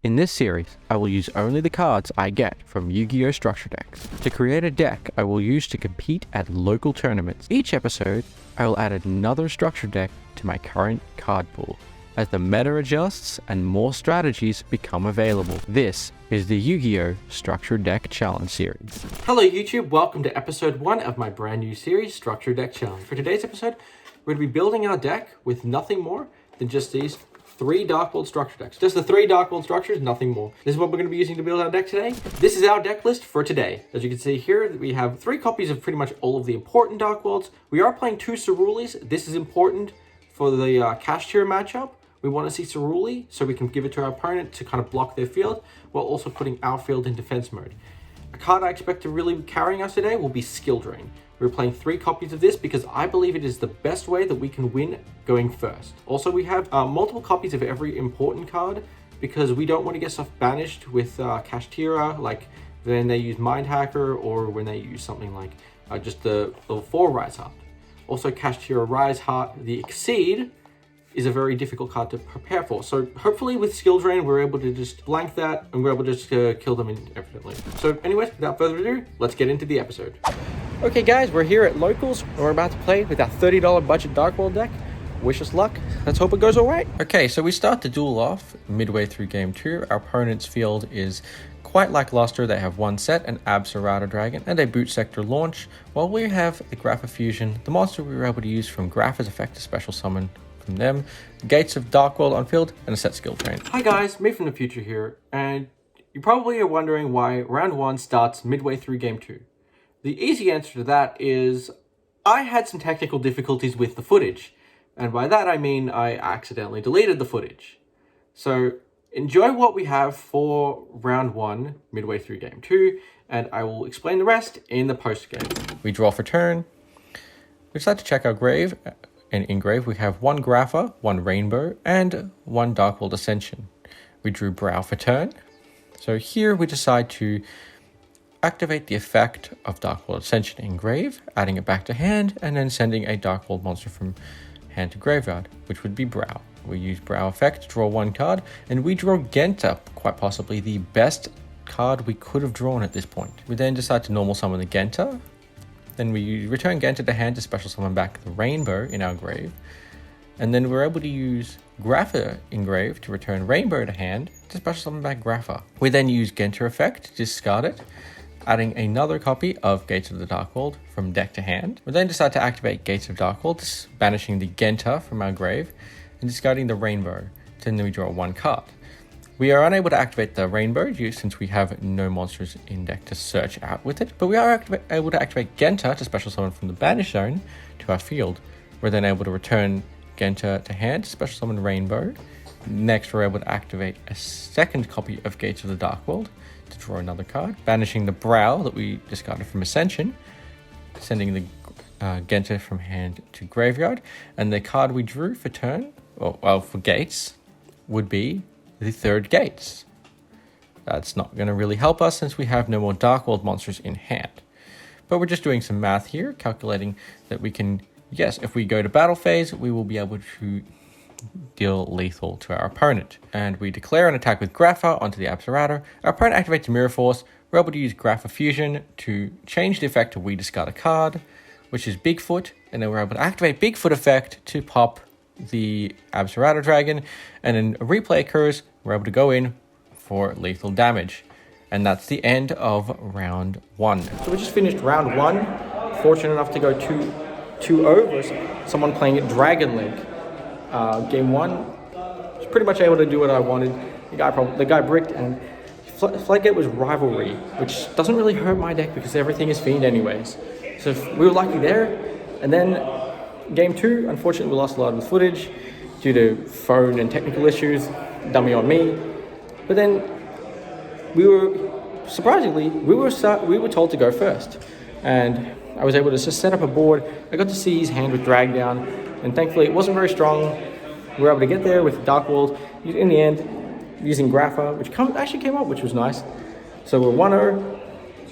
In this series, I will use only the cards I get from Yu-Gi-Oh! Structure decks. To create a deck I will use to compete at local tournaments. Each episode, I will add another structure deck to my current card pool, as the meta adjusts and more strategies become available. This is the Yu-Gi-Oh! Structure Deck Challenge series. Hello YouTube, welcome to episode 1 of my brand new series, Structure Deck Challenge. For today's episode, we're going to be building our deck with nothing more than just these 3 Dark World structure decks. Just the 3 Dark World structures, nothing more. This is what we're going to be using to build our deck today. This is our deck list for today. As you can see here, we have 3 copies of pretty much all of the important Dark Worlds. We are playing 2 Ceruleis. This is important for the Cash Tier matchup. We want to see Cerule so we can give it to our opponent to kind of block their field, while also putting our field in defense mode. A card I expect to really be carrying us today will be Skill Drain. We're playing 3 copies of this because I believe it is the best way that we can win going first. Also, we have multiple copies of every important card because we don't want to get stuff banished with Kashtira, like when they use Mind Hacker or when they use something like just the level 4 Rise Heart. Also, Kashtira Rise Heart, the Exceed, is a very difficult card to prepare for. So hopefully with Skill Drain, we're able to just blank that and we're able to just kill them indefinitely. So anyways, without further ado, let's get into the episode. Okay guys, we're here at Locals and we're about to play with our $30 budget Dark World deck. Wish us luck. Let's hope it goes all right. Okay, so we start the duel off midway through game 2. Our opponent's field is quite lackluster. They have 1 set, an Epsisode Dragon, and a Boot Sector launch, while we have the Grapha Fusion, the monster we were able to use from Grapha's effect to special summon from them, Gates of Dark World on field, and a set Skill Drain. Hi guys, me from the future here, and you probably are wondering why round 1 starts midway through game 2. The easy answer to that is I had some technical difficulties with the footage, and by that I mean I accidentally deleted the footage. So enjoy what we have for round 1 midway through game 2, and I will explain the rest in the post game. We draw for turn. We decide to check our grave. And in grave, we have 1 Grapha, 1 Rainbow, and 1 Dark World Ascension. We drew Brow for turn. So here we decide to activate the effect of Dark World Ascension in grave, adding it back to hand, and then sending a Dark World monster from hand to graveyard, which would be Brow. We use Brow effect to draw 1 card, and we draw Genta, quite possibly the best card we could have drawn at this point. We then decide to normal summon the Genta. Then we return Genta to hand to special summon back the Rainbow in our grave. And then we're able to use Grapha in grave to return Rainbow to hand to special summon back Grapha. We then use Genta effect to discard it, adding another copy of Gates of the Dark World from deck to hand. We then decide to activate Gates of Dark World, banishing the Genta from our grave and discarding the Rainbow. Then we draw 1 card. We are unable to activate the Rainbow since we have no monsters in deck to search out with it, but we are able to activate Genta to special summon from the Banish Zone to our field. We're then able to return Genta to hand to special summon Rainbow. Next, we're able to activate a second copy of Gates of the Dark World to draw another card, banishing the Brow that we discarded from Ascension, sending the Genta from hand to graveyard, and the card we drew for turn, for Gates, would be the 3rd Gates. That's not going to really help us since we have no more Dark World monsters in hand. But we're just doing some math here, calculating that we can, yes, if we go to battle phase, we will be able to deal lethal to our opponent. And we declare an attack with Grapha onto the Epsisode. Our opponent activates Mirror Force. We're able to use Grapha Fusion to change the effect to we discard a card, which is Bigfoot, and then we're able to activate Bigfoot effect to pop the Epsisode Dragon, and then a replay occurs. We're able to go in for lethal damage, and that's the end of round 1. So we just finished round 1. Fortunate enough to go 2-0 versus someone playing at Dragon Link. Game 1, was pretty much able to do what I wanted. The guy bricked, and Floodgate was Rivalry, which doesn't really hurt my deck because everything is Fiend anyways. So we were lucky there, and then Game 2, unfortunately, we lost a lot of the footage due to phone and technical issues, dummy on me. But then surprisingly, we were told to go first, and I was able to just set up a board. I got to see his hand with drag down, and thankfully it wasn't very strong. We were able to get there with Dark World in the end, using Grapha, which actually came up, which was nice. So we're 1-0.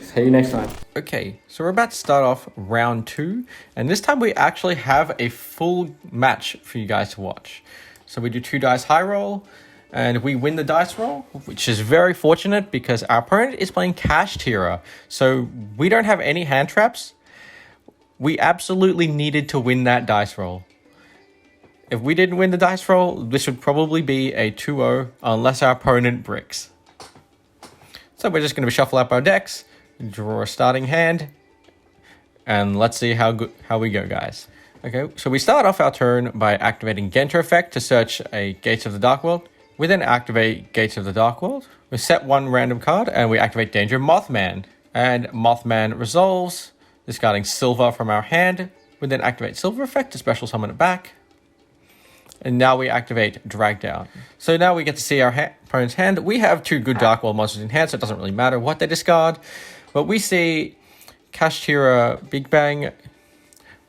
See you next time. Okay, so we're about to start off round 2, and this time we actually have a full match for you guys to watch. So we do 2 dice high roll, and we win the dice roll, which is very fortunate because our opponent is playing Kashtira. So we don't have any hand traps. We absolutely needed to win that dice roll. If we didn't win the dice roll, this would probably be a 2-0 unless our opponent bricks. So we're just going to shuffle up our decks, draw a starting hand, and let's see how we go, guys. Okay, so we start off our turn by activating Genter effect to search a Gates of the Dark World. We then activate Gates of the Dark World. We set one random card and we activate Danger Mothman. And Mothman resolves, discarding Silver from our hand. We then activate Silver effect to special summon it back. And now we activate Drag Down. So now we get to see our opponent's hand. We have two good Dark World monsters in hand, so it doesn't really matter what they discard. But we see Kashtira Big Bang.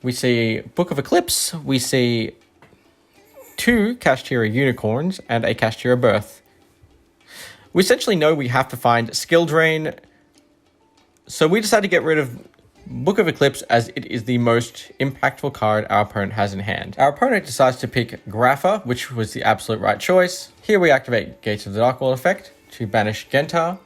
We see Book of Eclipse. We see two Kashtira Unicorns and a Kashtira Birth. We essentially know we have to find Skill Drain. So we decide to get rid of Book of Eclipse as it is the most impactful card our opponent has in hand. Our opponent decides to pick Grapha, which was the absolute right choice. Here we activate Gates of the Dark World effect to banish Gentar,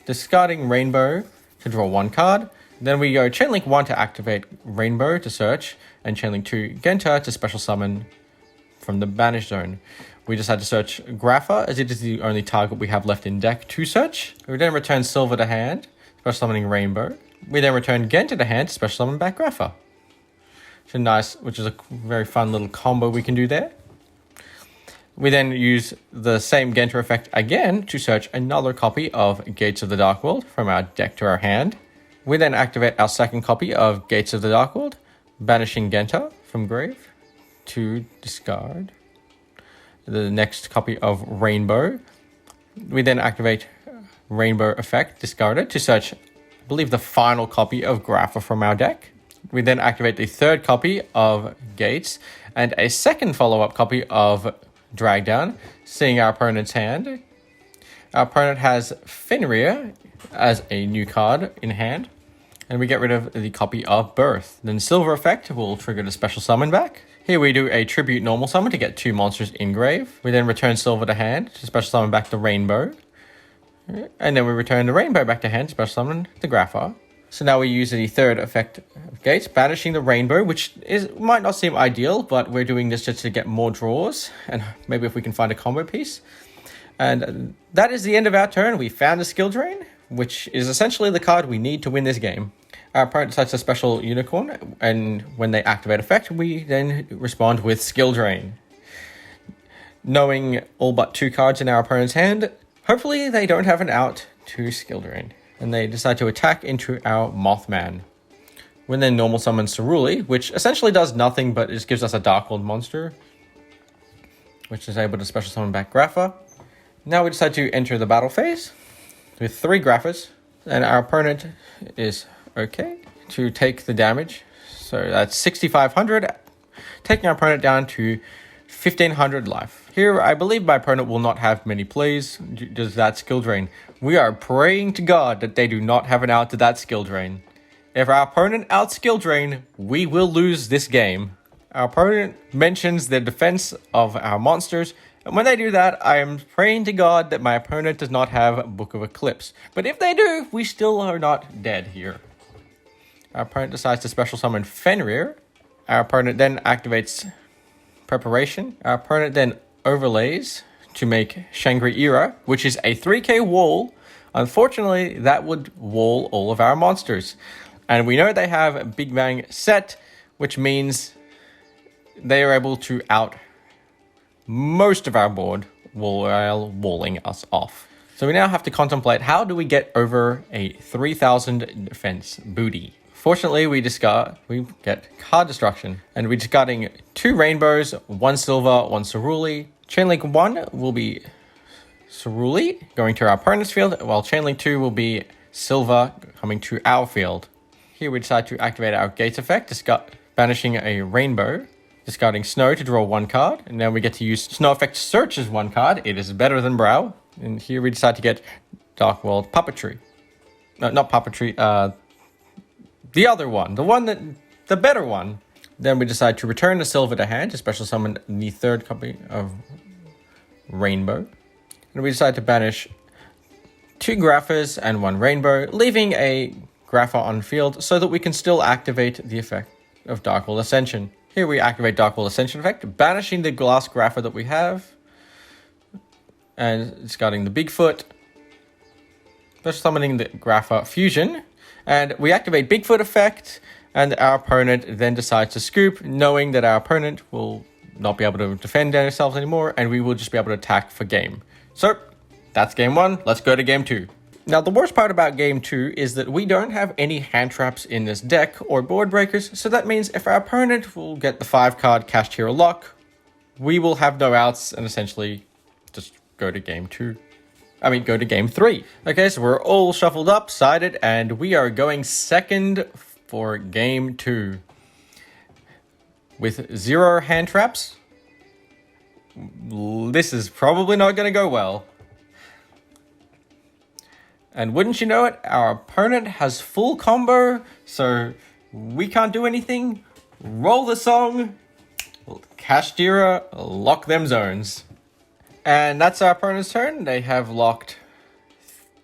discarding Rainbow to draw one card. Then we go Chainlink 1 to activate Rainbow to search, and Chainlink 2 Gentar to special summon from the banish zone. We decide to search Grapha as it is the only target we have left in deck to search. We then return Silver to hand, special summoning Rainbow. We then return Genter to hand to special summon back Grapha. Which is a very fun little combo we can do there. We then use the same Genter effect again to search another copy of Gates of the Dark World from our deck to our hand. We then activate our second copy of Gates of the Dark World, banishing Genter from grave to discard the next copy of Rainbow. We then activate Rainbow effect, discarded, to search, I believe, the final copy of Grapha from our deck. We then activate the third copy of Gates and a second follow-up copy of Drag Down, seeing our opponent's hand. Our opponent has Fenrir as a new card in hand, and we get rid of the copy of Birth. Then Silver effect will trigger the special summon back. Here we do a tribute normal summon to get two monsters in grave. We then return Silver to hand to special summon back the Rainbow. And then we return the Rainbow back to hand to special summon the Grapha. So now we use the third effect of Gates, banishing the Rainbow, which might not seem ideal, but we're doing this just to get more draws, and maybe if we can find a combo piece. And that is the end of our turn. We found a Skill Drain, which is essentially the card we need to win this game. Our opponent decides a special Unicorn, and when they activate effect, we then respond with Skill Drain. Knowing all but two cards in our opponent's hand, hopefully they don't have an out to Skill Drain, and they decide to attack into our Mothman. We then normal summon Ceruli, which essentially does nothing, but it just gives us a Dark World monster, which is able to special summon back Grapha. Now we decide to enter the battle phase with three Graphas, and our opponent is okay to take the damage. So that's 6,500, taking our opponent down to 1,500 life. Here, I believe my opponent will not have many plays due to that Skill Drain. We are praying to God that they do not have an out to that Skill Drain. If our opponent out Skill Drain, we will lose this game. Our opponent mentions the defense of our monsters, and when they do that, I am praying to God that my opponent does not have Book of Eclipse. But if they do, we still are not dead here. Our opponent decides to special summon Fenrir. Our opponent then activates Preparation. Our opponent then overlays to make Shangri-Ira, which is a 3k wall. Unfortunately, that would wall all of our monsters. And we know they have Big Bang set, which means they are able to out most of our board while walling us off. So we now have to contemplate, how do we get over a 3,000 defense booty? Fortunately, we get card destruction, and we're discarding two rainbows, one silver, one Ceruli. Chainlink 1 will be Ceruli going to our opponent's field, while Chainlink 2 will be silver coming to our field. Here we decide to activate our Gates effect, banishing a rainbow, discarding Snow to draw one card, and then we get to use Snow effect to search as one card. It is better than Brow. And here we decide to get Dark World Puppetry. No, not Puppetry, the other one, the better one. Then we decide to return the silver to hand to special summon the third copy of Rainbow. And we decide to banish 2 Graphas and 1 Rainbow, leaving a Grapha on field so that we can still activate the effect of Darkhold Ascension. Here we activate Darkhold Ascension effect, banishing the glass Grapha that we have, and discarding the Bigfoot, special summoning the Grapha Fusion, and we activate Bigfoot effect, and our opponent then decides to scoop, knowing that our opponent will not be able to defend ourselves anymore, and we will just be able to attack for game. So, that's game 1, let's go to game 2. Now, the worst part about game 2 is that we don't have any hand traps in this deck or board breakers, so that means if our opponent will get the 5-card Cached Hero lock, we will have no outs and essentially just go to game 2. Go to game 3. Okay, so we're all shuffled up, sided, and we are going second for game 2. With 0 hand traps, this is probably not going to go well. And wouldn't you know it, our opponent has full combo, so we can't do anything. Roll the song, Cached Hero, lock them zones. And that's our opponent's turn. They have locked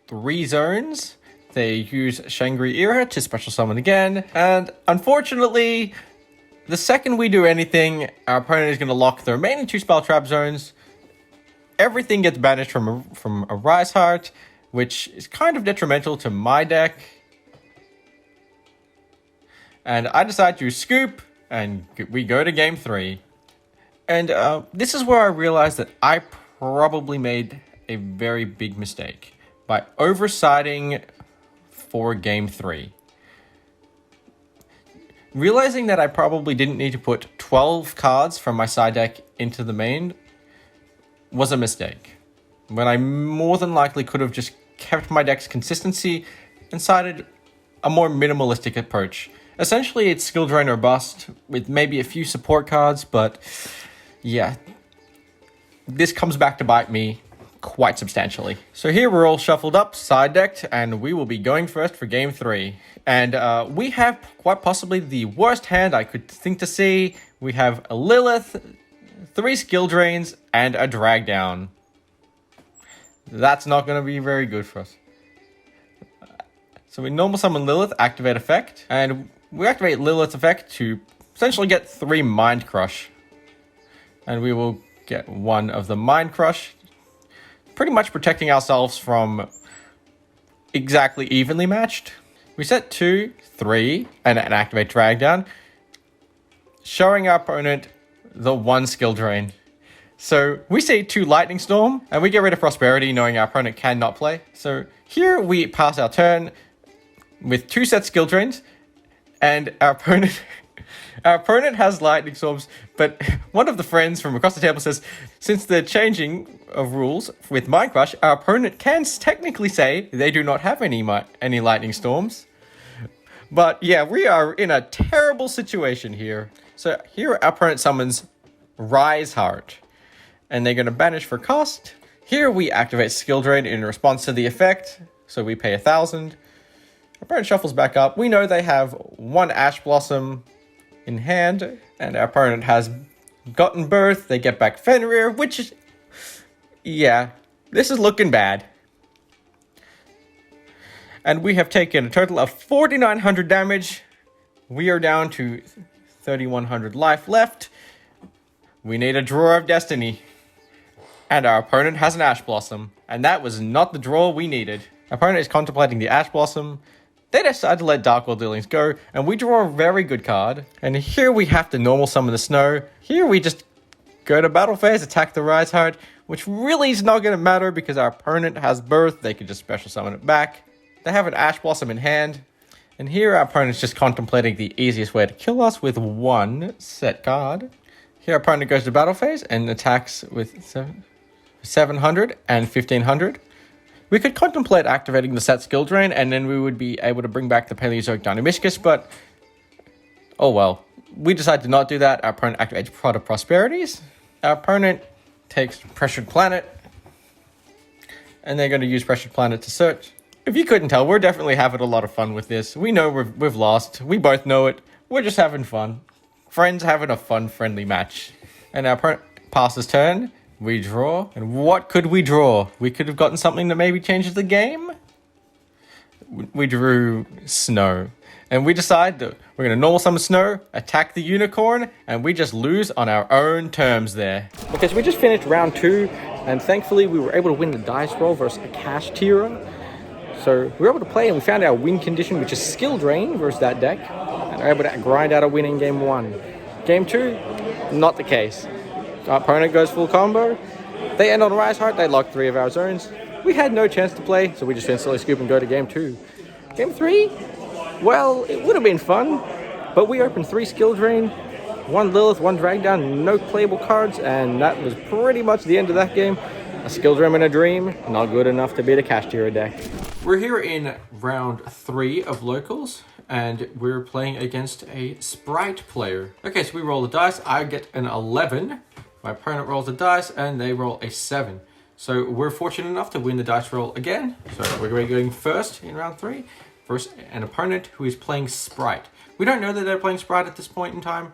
3 zones. They use Shangri-Era to special summon again. And unfortunately, the second we do anything, our opponent is going to lock the remaining 2 spell trap zones. Everything gets banished from a Rise Heart, which is kind of detrimental to my deck. And I decide to scoop, and we go to game 3. And this is where I realized that I probably made a very big mistake by oversiding for game 3. Realizing that I probably didn't need to put 12 cards from my side deck into the main was a mistake, when I more than likely could have just kept my deck's consistency and sided a more minimalistic approach. Essentially, it's skill drain or bust with maybe a few support cards, but yeah, this comes back to bite me quite substantially. So here we're all shuffled up, side decked, and we will be going first for game 3. And we have quite possibly the worst hand I could think to see. We have a Lilith, 3 skill drains, and a drag down. That's not going to be very good for us. So we normal summon Lilith, activate effect, and we activate Lilith's effect to essentially get 3 Mind Crush. And we will get 1 of the Mind Crush, pretty much protecting ourselves from exactly evenly matched. We set 2, 3, and activate drag down, showing our opponent the 1 skill drain. So we see 2 Lightning Storm, and we get rid of Prosperity, knowing our opponent cannot play. So here we pass our turn with 2 set skill drains, and our opponent has Lightning Storms, but one of the friends from across the table says, since the changing of rules with Mind Crush, our opponent can technically say they do not have any Lightning Storms. But yeah, we are in a terrible situation here. So here our opponent summons Rise Heart, and they're going to banish for cost. Here we activate Skill Drain in response to the effect, so we pay 1,000. Our opponent shuffles back up. We know they have 1 Ash Blossom in hand, and our opponent has gotten Birth. They get back Fenrir, which is... yeah, this is looking bad. And we have taken a total of 4,900 damage. We are down to 3,100 life left. We need a Drawer of Destiny. And our opponent has an Ash Blossom. And that was not the draw we needed. Our opponent is contemplating the Ash Blossom. They decide to let Darkhold Dealings go. And we draw a very good card. And here we have to normal summon the Snow. Here we just go to battle phase, attack the Rise Heart. Which really is not going to matter because our opponent has Birth. They could just special summon it back. They have an Ash Blossom in hand. And here our opponent's just contemplating the easiest way to kill us with 1 set card. Here our opponent goes to battle phase and attacks with 700 and 1,500. We could contemplate activating the set skill drain, and then we would be able to bring back the Paleozoic Dynamiscus, but oh well. We decide to not do that. Our opponent activates Prod of Prosperities. Our opponent takes Pressured Planet, and they're going to use Pressured Planet to search. If you couldn't tell, we're definitely having a lot of fun with this. We know we've lost. We both know it. We're just having fun. Friends having a fun, friendly match. And our opponent passes turn. We draw, and what could we draw? We could have gotten something that maybe changes the game. We drew snow, and we decide that we're going to normal summon snow, attack the unicorn, and we just lose on our own terms there. Okay, so we just finished round 2, and thankfully we were able to win the dice roll versus a cash tier. So we were able to play, and we found our win condition, which is skill drain versus that deck, and we're able to grind out a win in game 1. Game 2, not the case. Our opponent goes full combo. They end on Rise Heart. They lock 3 of our zones. We had no chance to play, so we just instantly scoop and go to game 2. Game 3, well, it would have been fun, but we opened 3 skill drain, 1 Lilith, 1 drag down, no playable cards, and that was pretty much the end of that game. A skill drain and a dream, not good enough to beat a cash tier deck. We're here in round 3 of locals, and we're playing against a Sprite player. Okay, so we roll the dice. I get an 11. My opponent rolls the dice, and they roll a 7. So we're fortunate enough to win the dice roll again. So we're going first in round 3 versus an opponent who is playing Sprite. We don't know that they're playing Sprite at this point in time,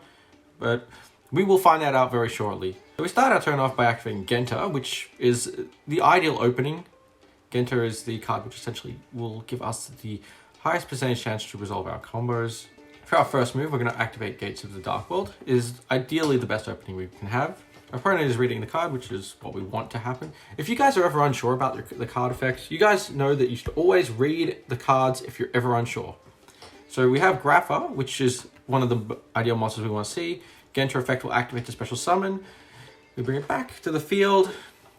but we will find that out very shortly. So we start our turn off by activating Genta, which is the ideal opening. Genta is the card which essentially will give us the highest percentage chance to resolve our combos. For our first move, we're going to activate Gates of the Dark World. It is ideally the best opening we can have. Our opponent is reading the card, which is what we want to happen. If you guys are ever unsure about the card effects, you guys know that you should always read the cards if you're ever unsure. So we have Grapha, which is one of the ideal monsters we want to see. Genta effect will activate the special summon. We bring it back to the field.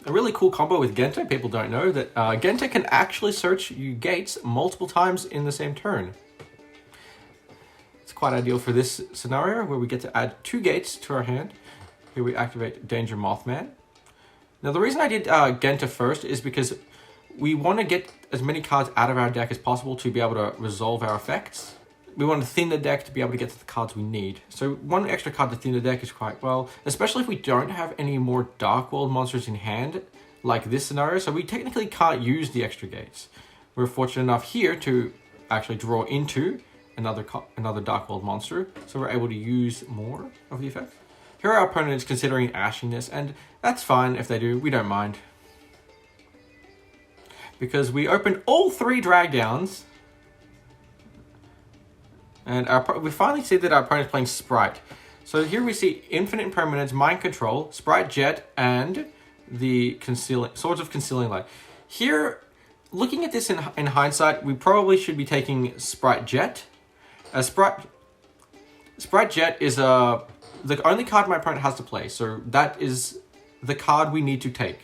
A really cool combo with Genta, people don't know that Genta can actually search you gates multiple times in the same turn. It's quite ideal for this scenario where we get to add 2 gates to our hand. Here we activate Danger Mothman. Now the reason I did Genta first is because we want to get as many cards out of our deck as possible to be able to resolve our effects. We want to thin the deck to be able to get to the cards we need. So 1 extra card to thin the deck is quite well, especially if we don't have any more Dark World monsters in hand, like this scenario. So we technically can't use the extra gates. We're fortunate enough here to actually draw into another Dark World monster, so we're able to use more of the effect. Here our opponent is considering ashing this, and that's fine if they do, we don't mind. Because we opened all 3 drag downs, and we finally see that our opponent is playing Sprite. So here we see Infinite Impermanence, Mind Control, Sprite Jet, and the Swords of Concealing Light. Here, looking at this in hindsight, we probably should be taking Sprite Jet. Sprite Jet is the only card my opponent has to play, so that is the card we need to take.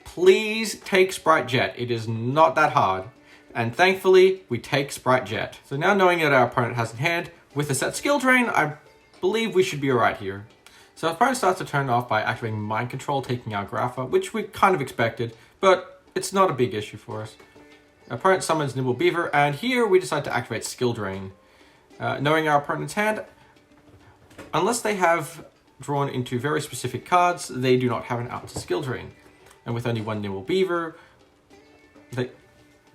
Please take Sprite Jet. It is not that hard. And thankfully, we take Sprite Jet. So now knowing that our opponent has in hand, with a set skill drain, I believe we should be alright here. So our opponent starts to turn off by activating Mind Control, taking our Grapha, which we kind of expected, but it's not a big issue for us. Our opponent summons Nimble Beaver, and here we decide to activate Skill Drain. Knowing our opponent's hand, unless they have drawn into very specific cards, they do not have an out to Skill Drain. And with only 1 Nimble Beaver,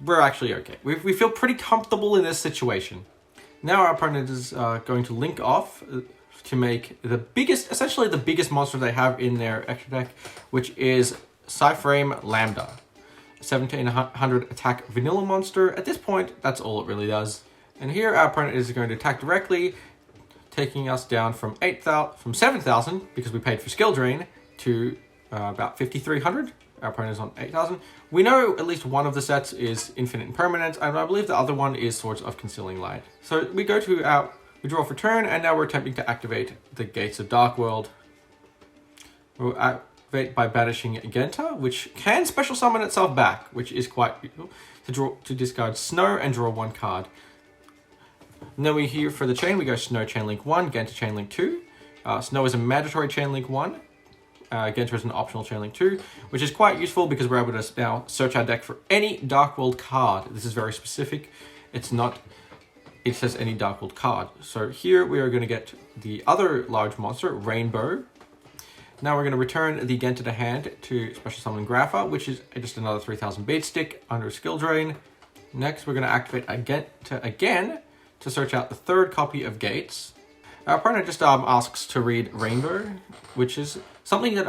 we're actually okay. We feel pretty comfortable in this situation. Now our opponent is going to link off to make essentially the biggest monster they have in their extra deck, which is Psyframe Lambda. 1700 attack vanilla monster. At this point, that's all it really does. And here our opponent is going to attack directly, taking us down from 7,000, because we paid for skill drain, to about 5,300. Our opponent is on 8,000. We know at least one of the sets is Infinite Impermanence, and I believe the other one is Swords of Concealing Light. So we go to we draw for turn, and now we're attempting to activate the Gates of Dark World. We'll activate by banishing Genta, which can special summon itself back, which is quite useful, to discard Snow and draw 1 card. And then we here for the chain, we go Snow Chainlink 1, Genta Chainlink 2. Snow is a mandatory Chainlink 1. Genta is an optional Chainlink 2, which is quite useful because we're able to now search our deck for any Dark World card. This is very specific. It says any Dark World card. So here we are going to get the other large monster, Rainbow. Now we're going to return the Genta to hand to special summon Grapha, which is just another 3,000 bait stick under skill drain. Next, we're going to activate Genta again to search out the 3rd copy of Gates. Our opponent just asks to read Rainbow, which is something that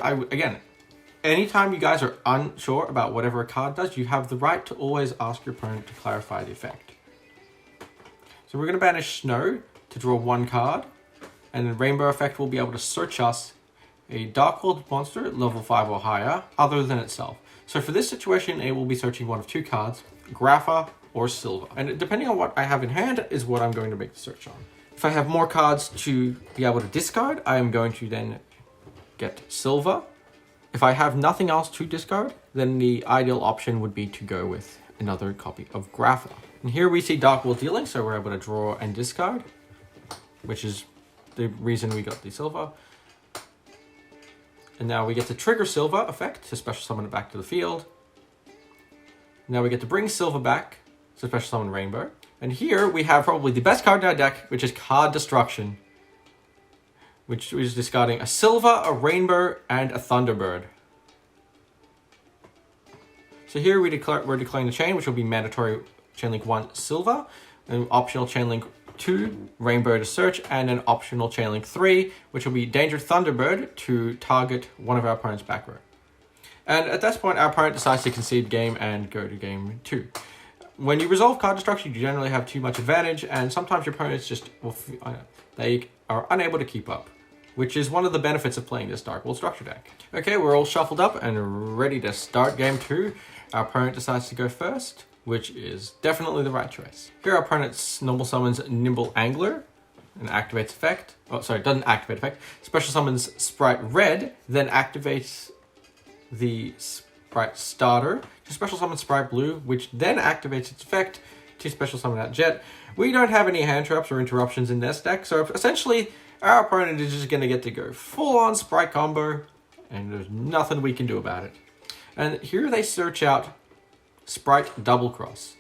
Anytime you guys are unsure about whatever a card does, you have the right to always ask your opponent to clarify the effect. So we're going to banish Snow to draw 1 card, and then Rainbow Effect will be able to search us a Dark-World monster level 5 or higher other than itself. So for this situation, it will be searching one of 2 cards, Grapha or Silver. And depending on what I have in hand is what I'm going to make the search on. If I have more cards to be able to discard, I am going to then get Silver. If I have nothing else to discard, then the ideal option would be to go with another copy of Grapha. And here we see Dark-World Dealing, so we're able to draw and discard, which is the reason we got the Silver. And now we get to trigger Silver effect to special summon it back to the field. Now we get to bring Silver back to special summon Rainbow. And here we have probably the best card in our deck, which is Card Destruction, which is discarding a Silver, a Rainbow, and a Thunderbird. So here we're declaring the chain, which will be mandatory Chainlink 1 Silver, and optional Chainlink 2 Rainbow to search, and an optional Chainlink 3, which will be Danger Thunderbird to target one of our opponent's back row. And at this point, our opponent decides to concede game and go to game 2. When you resolve card destruction, you generally have too much advantage, and sometimes your opponents just, they are unable to keep up, which is one of the benefits of playing this Dark World structure deck. Okay, we're all shuffled up and ready to start game 2. Our opponent decides to go first, which is definitely the right choice. Here our opponent normal summons Nimble Angler and activates effect. Oh, sorry, doesn't activate effect. Special summons Sprite Red, then activates the Sprite Starter to special summon Sprite Blue, which then activates its effect to special summon out Jet. We don't have any hand traps or interruptions in this deck, so essentially our opponent is just going to get to go full-on Sprite combo, and there's nothing we can do about it. And here they search out Sprite Double Cross.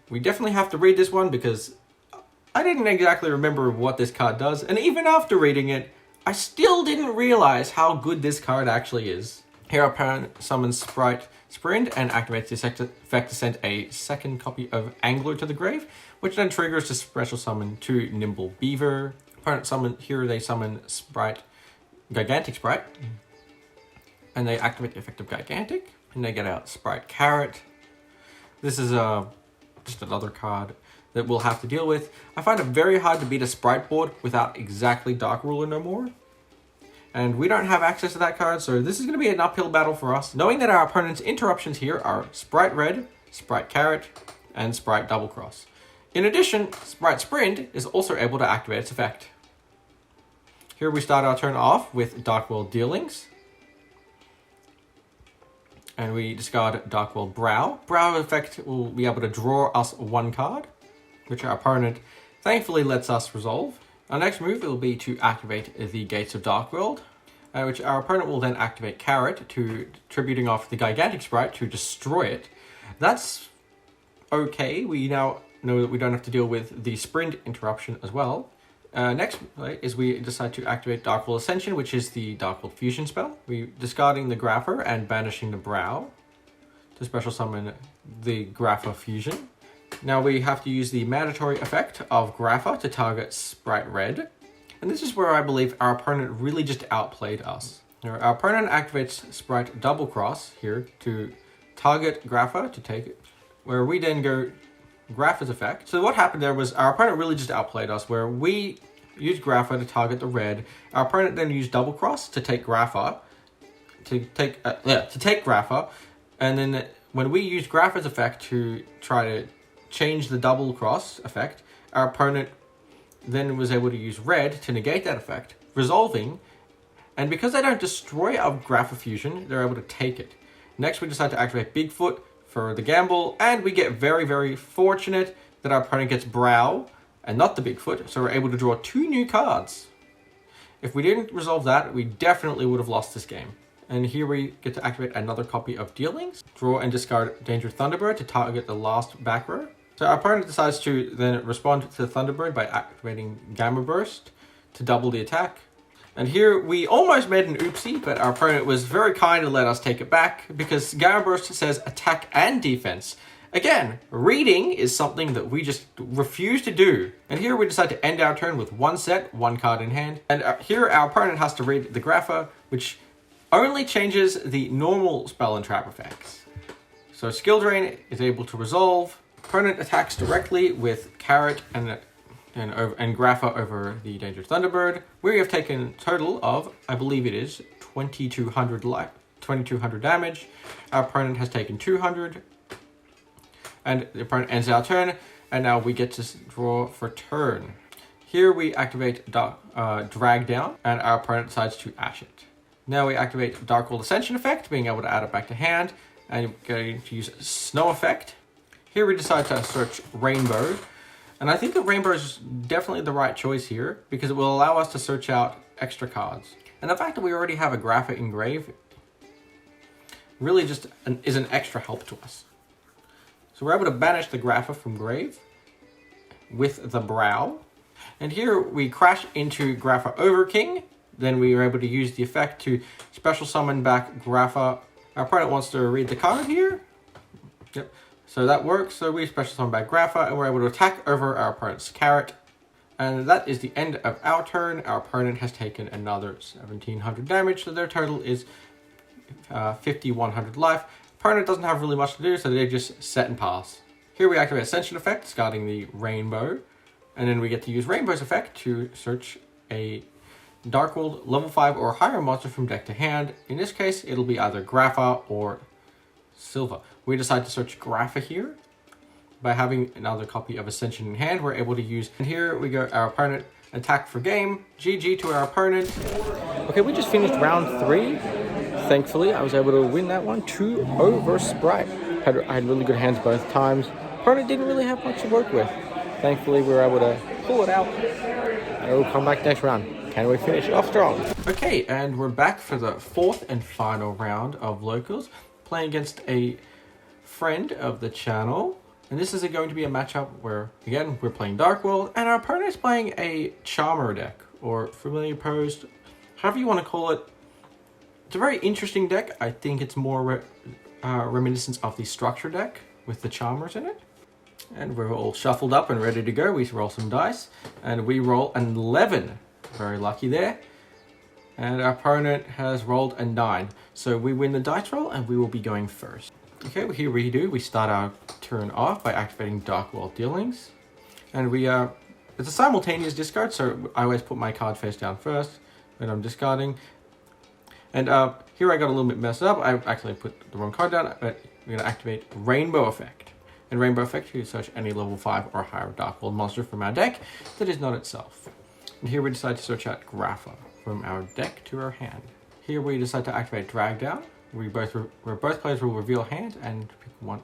We definitely have to read this one because I didn't exactly remember what this card does, and even after reading it, I still didn't realize how good this card actually is. Here our opponent summons Sprite Sprint and activates the effect to send a second copy of Angler to the grave, which then triggers to special summon 2 Nimble Beaver. Opponent summon, here they summon Sprite, Gigantic Sprite, and they activate the effect of Gigantic, and they get out Sprite Carrot. This is just another card that we'll have to deal with. I find it very hard to beat a Sprite board without exactly Dark Ruler no more. And we don't have access to that card, so this is going to be an uphill battle for us, knowing that our opponent's interruptions here are Sprite Red, Sprite Carrot, and Sprite Double Cross. In addition, Sprite Sprint is also able to activate its effect. Here we start our turn off with Dark World Dealings. And we discard Dark World Brow. Brow effect will be able to draw us 1 card, which our opponent thankfully lets us resolve. Our next move will be to activate the Gates of Dark World, which our opponent will then activate Carrot to tributing off the Gigantic Sprite to destroy it. That's okay. We now know that we don't have to deal with the Sprint interruption as well. Next is we decide to activate Dark World Ascension, which is the Dark World Fusion spell. We're discarding the Grapher and banishing the Brow to special summon the Grapher Fusion. Now we have to use the mandatory effect of Grapha to target Sprite Red. And this is where I believe our opponent really just outplayed us. Our opponent activates Sprite Double Cross here to target Grapha to take it, where we then go Grapha's effect. So what happened there was our opponent really just outplayed us, where we used Grapha to target the red. Our opponent then used Double Cross to take Grapha, to take Grapha, and then when we used Grapha's effect to try to change the Double Cross effect, our opponent then was able to use red to negate that effect, resolving, and because they don't destroy our Grapha Fusion, they're able to take it. Next, we decide to activate Bigfoot for the gamble, and we get very, very fortunate that our opponent gets Brow and not the Bigfoot, so we're able to draw 2 new cards. If we didn't resolve that, we definitely would have lost this game. And here we get to activate another copy of Dealings, draw and discard Danger Thunderbird to target the last back row. So our opponent decides to then respond to the Thunderbird by activating Gamma Burst to double the attack. And here we almost made an oopsie, but our opponent was very kind and let us take it back because Gamma Burst says attack and defense. Again, reading is something that we just refuse to do. And here we decide to end our turn with 1 set, 1 card in hand. And here our opponent has to read the Grapha, which only changes the normal spell and trap effects. So Skill Drain is able to resolve. Opponent attacks directly with Carrot and Grapha over the Dangerous Thunderbird. We have taken a total of, I believe it is, 2200 damage. Our opponent has taken 200. And the opponent ends our turn, and now we get to draw for turn. Here we activate Drag Down, and our opponent decides to Ash it. Now we activate Darkhold Ascension effect, being able to add it back to hand, and we're going to use Snow effect. Here we decide to search Rainbow, and I think that Rainbow is definitely the right choice here, because it will allow us to search out extra cards. And the fact that we already have a Grapha in Grave really just is an extra help to us. So we're able to banish the Grapha from Grave with the Brow. And here we crash into Grapha Overking. Then we are able to use the effect to special summon back Grapha. Our opponent wants to read the card here. Yep. So that works. So we special summon back Grapha, and we're able to attack over our opponent's Carrot. And that is the end of our turn. Our opponent has taken another 1700 damage, so their total is 5100 life. Opponent doesn't have really much to do, so they just set and pass. Here we activate Ascension effect, discarding the Rainbow. And then we get to use Rainbow's effect to search a Darkhold level 5 or higher monster from deck to hand. In this case, it'll be either Grapha or Silva. We decide to search Grapha here. By having another copy of Ascension in hand, we're able to use... And here we go, our opponent attack for game. GG to our opponent. Okay, we just finished round 3. Thankfully, I was able to win that one 2-0 over Sprite. I had really good hands both times. Opponent didn't really have much to work with. Thankfully, we were able to pull it out. And we'll come back next round. Can we finish it off strong? Okay, and we're back for the 4th and final round of Locals, playing against a friend of the channel. And this is going to be a matchup where, again, we're playing Dark World, and our opponent is playing a Charmer deck, or Familiar Posed, however you want to call it. It's a very interesting deck. I think it's more reminiscent of the Structure deck with the Charmers in it. And we're all shuffled up and ready to go. We roll some dice, and we roll an 11. Very lucky there. And our opponent has rolled a 9. So we win the dice roll, and we will be going first. Okay, well, here we do. We start our turn off by activating Dark World Dealings. And we it's a simultaneous discard, so I always put my card face down first when I'm discarding. And here I got a little bit messed up. I actually put the wrong card down, but we're going to activate Rainbow Effect. And Rainbow Effect, you search any level 5 or higher Dark World monster from our deck that is not itself. And here we decide to search out Grapha from our deck to our hand. Here we decide to activate Drag Down. Where both players will reveal hand and pick one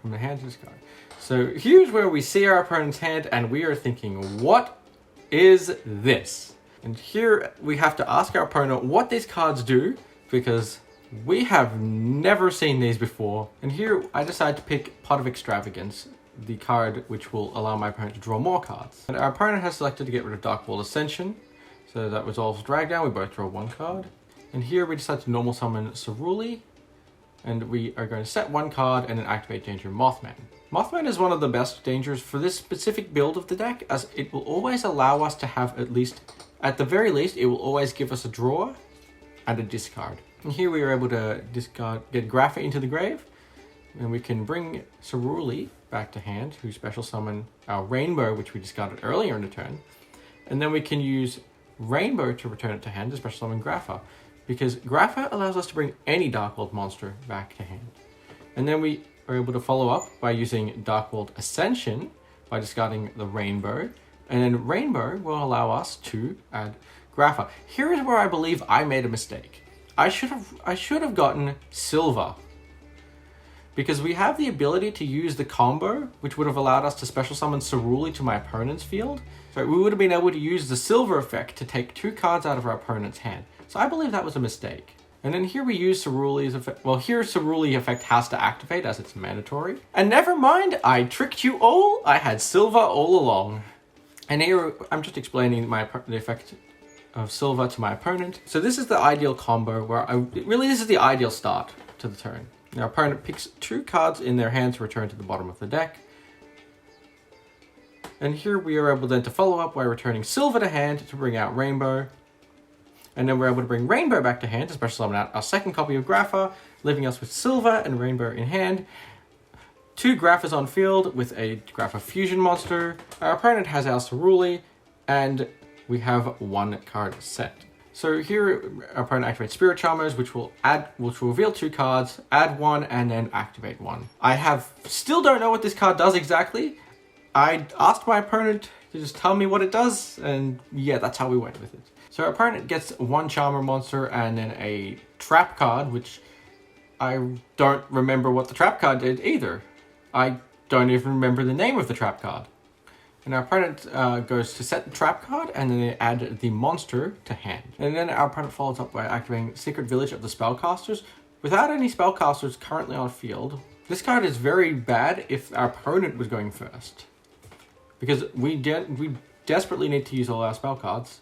from the hand to discard. So here's where we see our opponent's hand, and we are thinking, what is this? And here we have to ask our opponent what these cards do, because we have never seen these before. And here I decide to pick Pot of Extravagance, the card which will allow my opponent to draw more cards. And our opponent has selected to get rid of Dark World Ascension, so that resolves Drag Down. We both draw one card. And here we decide to normal summon Ceruli, and we are going to set one card and then activate Danger Mothman. Mothman is one of the best dangers for this specific build of the deck, as it will always allow us to have at the very least, it will always give us a draw and a discard. And here we are able to get Grapha into the grave, and we can bring Ceruli back to hand, who special summon our Rainbow, which we discarded earlier in the turn. And then we can use Rainbow to return it to hand to special summon Grapha, because Grapha allows us to bring any Dark World monster back to hand. And then we are able to follow up by using Dark World Ascension by discarding the Rainbow. And then Rainbow will allow us to add Grapha. Here is where I believe I made a mistake. I should have gotten Silva, because we have the ability to use the combo, which would have allowed us to special summon Ceruli to my opponent's field. So we would have been able to use the Silver effect to take 2 cards out of our opponent's hand. So I believe that was a mistake. And then here we use Ceruli's effect. Well, here Ceruli effect has to activate as it's mandatory. And never mind, I tricked you all. I had Silva all along. And here I'm just explaining the effect of Silva to my opponent. So this is the ideal combo where this is the ideal start to the turn. Our opponent picks 2 cards in their hand to return to the bottom of the deck. And here we are able then to follow up by returning Silva to hand to bring out Rainbow. And then we're able to bring Rainbow back to hand to special summon out our second copy of Grapha, leaving us with Silver and Rainbow in hand. 2 Graphas on field with a Grapha Fusion monster. Our opponent has our Cerulli, and we have 1 card set. So here our opponent activates Spirit Charmers, which will reveal 2 cards, add 1, and then activate 1. I still don't know what this card does exactly. I asked my opponent to just tell me what it does, and yeah, that's how we went with it. So our opponent gets 1 Charmer monster and then a trap card, which I don't remember what the trap card did either. I don't even remember the name of the trap card. And our opponent goes to set the trap card, and then they add the monster to hand. And then our opponent follows up by activating Secret Village of the Spellcasters. Without any Spellcasters currently on field, this card is very bad if our opponent was going first. Because we desperately need to use all our spell cards.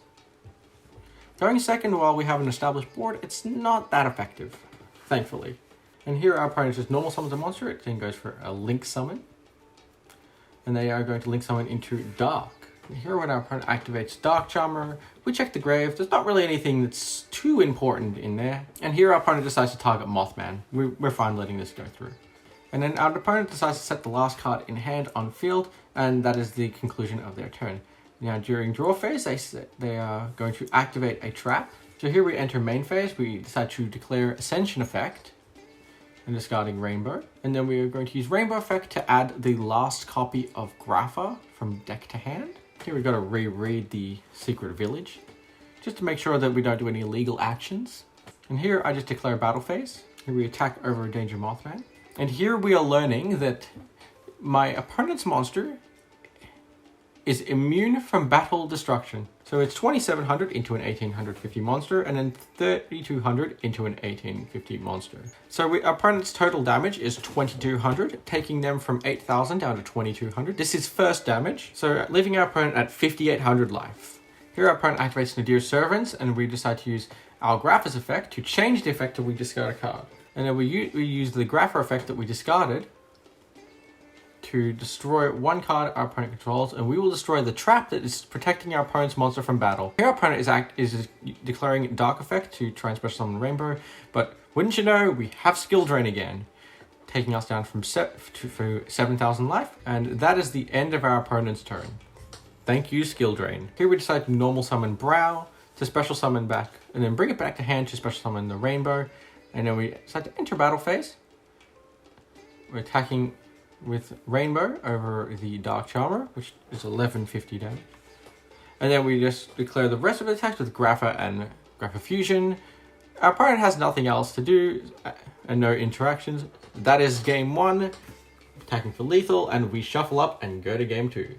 Going second while we have an established board, it's not that effective, thankfully. And here our opponent just normal summons a monster, it then goes for a Link Summon. And they are going to Link Summon into Dark. And here when our opponent activates Dark Charmer, we check the grave. There's not really anything that's too important in there. And here our opponent decides to target Mothman. We're fine letting this go through. And then our opponent decides to set the last card in hand on field, and that is the conclusion of their turn. Now during draw phase, they are going to activate a trap. So here we enter main phase, we decide to declare Ascension Effect, and discarding Rainbow. And then we are going to use Rainbow Effect to add the last copy of Grapha from deck to hand. Here we've got to reread the Secret Village, just to make sure that we don't do any illegal actions. And here I just declare Battle Phase. Here we attack over a Danger Mothman. And here we are learning that my opponent's monster is immune from battle destruction. So it's 2700 into an 1850 monster, and then 3200 into an 1850 monster. So our opponent's total damage is 2200, taking them from 8000 down to 2200. This is first damage, so leaving our opponent at 5800 life. Here our opponent activates Nadir's Servants, and we decide to use our Grapha's effect to change the effect till we discard a card. And then we use the Grapha effect that we discarded to destroy 1 card our opponent controls, and we will destroy the trap that is protecting our opponent's monster from battle. Here our opponent is declaring Dark Effect to try and special summon Rainbow, but wouldn't you know, we have Skill Drain again, taking us down from 7,000 life, and that is the end of our opponent's turn. Thank you, Skill Drain. Here we decide to normal summon Brow to special summon back, and then bring it back to hand to special summon the Rainbow, and then we decide to enter battle phase. We're attacking with Rainbow over the Dark Charmer, which is 1150 damage. And then we just declare the rest of the attacks with Grapha and Grapha Fusion. Our opponent has nothing else to do and no interactions. That is game 1, attacking for lethal, and we shuffle up and go to game 2.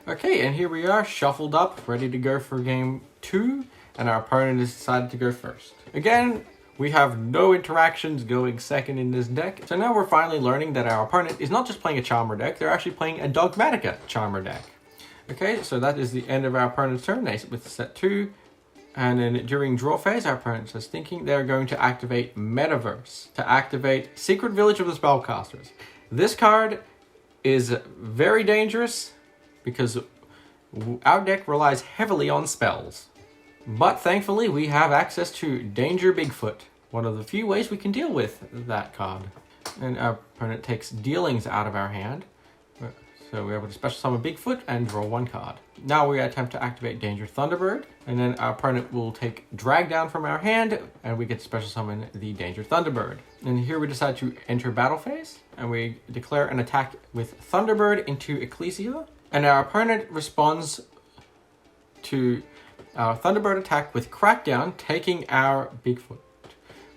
Okay, and here we are, shuffled up, ready to go for game 2, and our opponent has decided to go first. Again, we have no interactions going second in this deck. So now we're finally learning that our opponent is not just playing a Charmer deck, they're actually playing a Dogmatica Charmer deck. Okay, so that is the end of our opponent's turn. They with set 2. And then during draw phase, our opponent says thinking they're going to activate Metaverse to activate Secret Village of the Spellcasters. This card is very dangerous because our deck relies heavily on spells. But thankfully, we have access to Danger Bigfoot, one of the few ways we can deal with that card. And our opponent takes Dealings out of our hand. So we're able to special summon Bigfoot and draw 1 card. Now we attempt to activate Danger Thunderbird, and then our opponent will take Drag Down from our hand, and we get to special summon the Danger Thunderbird. And here we decide to enter battle phase, and we declare an attack with Thunderbird into Ecclesia, and our opponent responds to our Thunderbird attack with Crackdown, taking our Bigfoot.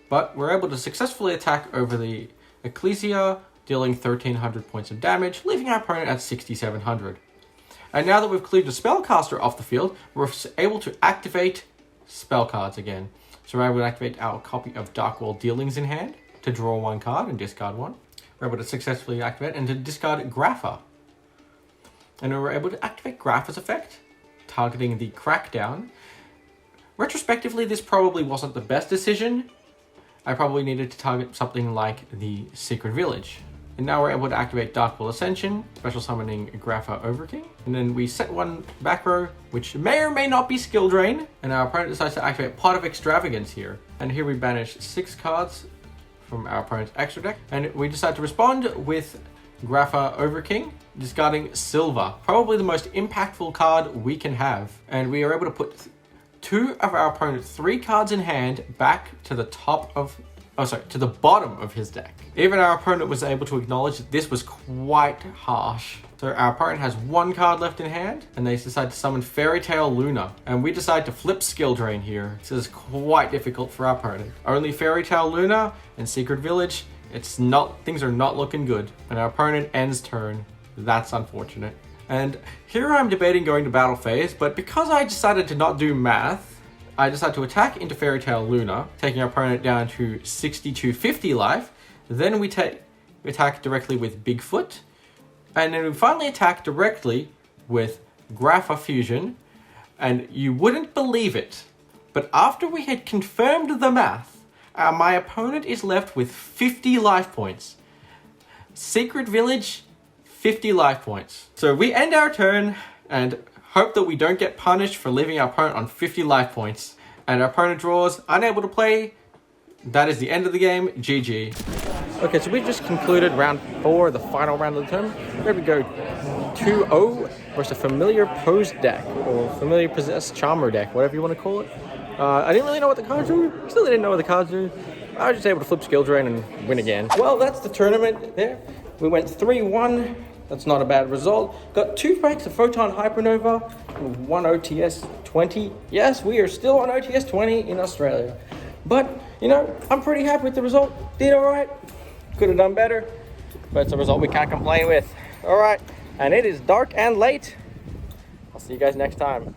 But we're able to successfully attack over the Ecclesia, dealing 1300 points of damage, leaving our opponent at 6700. And now that we've cleared the Spellcaster off the field, we're able to activate spell cards again. So we're able to activate our copy of Darkworld Dealings in hand to draw 1 card and discard 1. We're able to successfully activate and to discard Grapha. And we're able to activate Grapha's effect, targeting the Crackdown. Retrospectively, this probably wasn't the best decision. I probably needed to target something like the Secret Village. And now we're able to activate Dark Ball Ascension, special summoning Grapha Overking. And then we set one back row, which may or may not be skill drain. And our opponent decides to activate Pot of Extravagance here. And here we banish 6 cards from our opponent's extra deck. And we decide to respond with Grapha Overking, discarding Silver. Probably the most impactful card we can have. And we are able to put 2 of our opponent's 3 cards in hand back to the to the bottom of his deck. Even our opponent was able to acknowledge that this was quite harsh. So our opponent has 1 card left in hand, and they decide to summon Fairy Tale Luna. And we decide to flip skill drain here. This is quite difficult for our opponent. Only Fairy Tale Luna and Secret Village. Things are not looking good. And our opponent ends turn. That's unfortunate. And here I'm debating going to battle phase, but because I decided to not do math, I decided to attack into Fairy Tale Luna, taking our opponent down to 6250 life. Then we attack directly with Bigfoot. And then we finally attack directly with Grapha Fusion. And you wouldn't believe it, but after we had confirmed the math, my opponent is left with 50 life points. Secret Village, 50 life points. So we end our turn and hope that we don't get punished for leaving our opponent on 50 life points. And our opponent draws, unable to play. That is the end of the game. GG. Okay, so we just concluded round 4, the final round of the turn. Here we go. 2-0 versus a Familiar Pose deck, or Familiar Possessed Charmer deck, whatever you want to call it. I didn't really know what the cards do. Still didn't know what the cards do. I was just able to flip skill drain and win again. Well, that's the tournament there. We went 3-1. That's not a bad result. Got 2 packs of Photon Hypernova, 1 OTS 20. Yes, we are still on OTS 20 in Australia. But, you know, I'm pretty happy with the result. Did all right. Could have done better, but it's a result we can't complain with. All right, and it is dark and late. I'll see you guys next time.